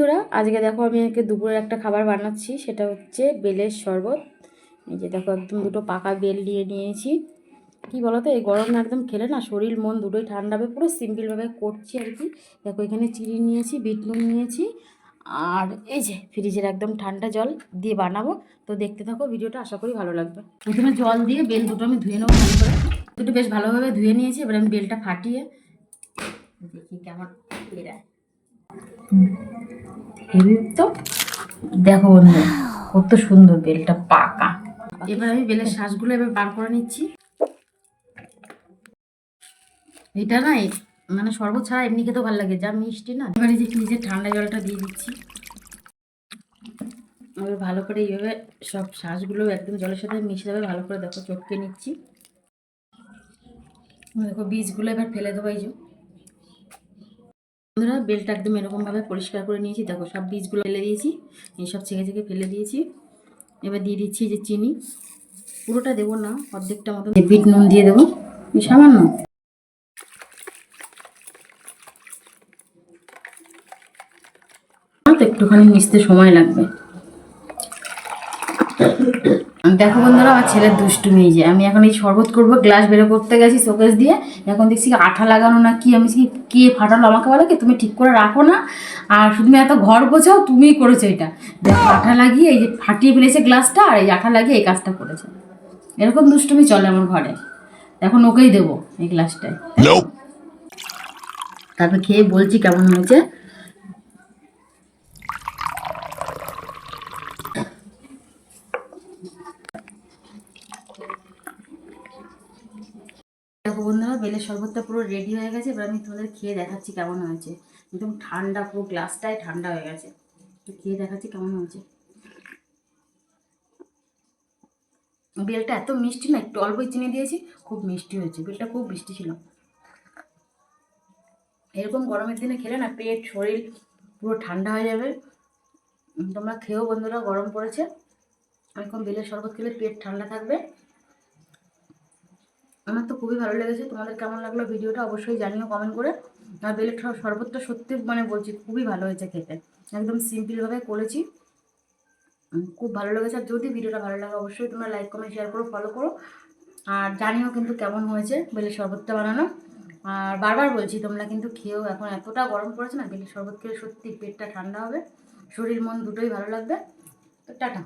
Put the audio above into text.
বন্ধুরা আজকে দেখো আমি দুপুরের একটা খাবার বানাচ্ছি, সেটা হচ্ছে বেলের শরবত। এই যে দেখো একদম দুটো পাকা বেল নিয়ে নিয়েছি। কি বলো তো, এই গরমে একদম খেলে না শরীর মন দুটোই ঠান্ডা হবে। পুরো সিম্পলভাবে করছি আর কি। দেখো এখানে চিনি নিয়েছি, বিট নুন নিয়েছি, আর এই যে ফ্রিজের একদম ঠান্ডা জল দিয়ে বানাবো। তো দেখতে থাকো ভিডিওটা, আশা করি ভালো লাগবে। প্রথমে জল দিয়ে বেল দুটো আমি ধুয়ে নেবো ভালো করে। দুটো বেশ ভালোভাবে ধুয়ে নিয়েছি। এবার আমি বেলটা ফাটিয়ে দেখি কেমন বেরায়। তো দেখো বন্ধু, কত সুন্দর বেলটা পাকা। এবার আমি বেলের শ্বাসগুলো এবার বার করে নিচ্ছি। এটা না মানে শরবত ছাড়া এমনি খেতেও ভালো লাগে, যা মিষ্টি না। এবার এই যে ফ্রিজের ঠান্ডা জলটা দিয়ে দিচ্ছি। এবার ভালো করে এইভাবে সব শ্বাসগুলো একদম জলের সাথে মিশে যাবে। ভালো করে দেখো চটকে নিচ্ছি। দেখো বীজগুলো এবার ফেলে দেবো। এই যে বন্ধুরা, বেলটা একদম এরকমভাবে পরিষ্কার করে নিয়েছি। দেখো সব বীজগুলো ফেলে দিয়েছি, এইসব ছেঁকে ছেঁকে ফেলে দিয়েছি। এবার দিয়ে দিচ্ছি যে চিনি, পুরোটা দেবো না, অর্ধেকটা মতো। বিট নুন দিয়ে দেবো সামান্য। তো একটুখানি মিশতে সময় লাগবে। দেখো বন্ধুরা, আমার ছেলের দুষ্টুমি। যে আমি এখন এই শরবত করবো, গ্লাস বেরো করতে গেছি শোকেস দিয়ে, এখন দেখছি আঠা লাগানো না কি। আমি কি ফাটালো, আমাকে বলে কি তুমি ঠিক করে রাখো না, আর শুধু এত ঘর গোছাও, তুমিই করেছো এটা। দেখো আঠা লাগিয়ে এই যে ফাটিয়ে ফেলেছে গ্লাসটা, আর এই আঠা লাগিয়ে এই কাজটা করেছে। এরকম দুষ্টুমি চলে আমার ঘরে। এখন ওকেই দেবো এই গ্লাসটায়। তারপর খেয়ে বলছি কেমন হয়েছে। দেখো বন্ধুরা, বেলের শরবতটা পুরো রেডি হয়ে গেছে। এবার আমি তোমাদের খেয়ে দেখাচ্ছি কেমন হয়েছে। একদম ঠান্ডা, পুরো গ্লাসটাই ঠান্ডা হয়ে গেছে। তো খেয়ে দেখাচ্ছি কেমন হয়েছে। বেলটা এত মিষ্টি না, একটু অল্পই চিনি দিয়েছি, খুব মিষ্টি হয়েছে। বেলটা খুব মিষ্টি ছিল। এরকম গরমের দিনে খেলে না পেট শরীর পুরো ঠান্ডা হয়ে যাবে। তোমরা খেয়েও বন্ধুরা, গরম পড়েছে, এরকম বেলের শরবত খেলে পেট ঠান্ডা থাকবে। আমার তো খুবই ভালো লেগেছে। তোমাদের কেমন লাগলো ভিডিওটা অবশ্যই জানিও কমেন্ট করে। আর বেলের শরবতটা সত্যি মানে বলছি খুবই ভালো হয়েছে খেতে। একদম সিম্পলভাবে করেছি, খুব ভালো লেগেছে। আর যদি ভিডিওটা ভালো লাগে অবশ্যই তোমরা লাইক কমেন্ট শেয়ার করো, ফলো করো। আর জানিও কিন্তু কেমন হয়েছে বেলের শরবতটা বানানো। আর বারবার বলছি তোমরা কিন্তু খেয়েও, এখন এতটা গরম পড়েছে না, বেলের শরবত খেয়ে সত্যি পেটটা ঠান্ডা হবে, শরীর মন দুটোই ভালো লাগবে। তো টাটা।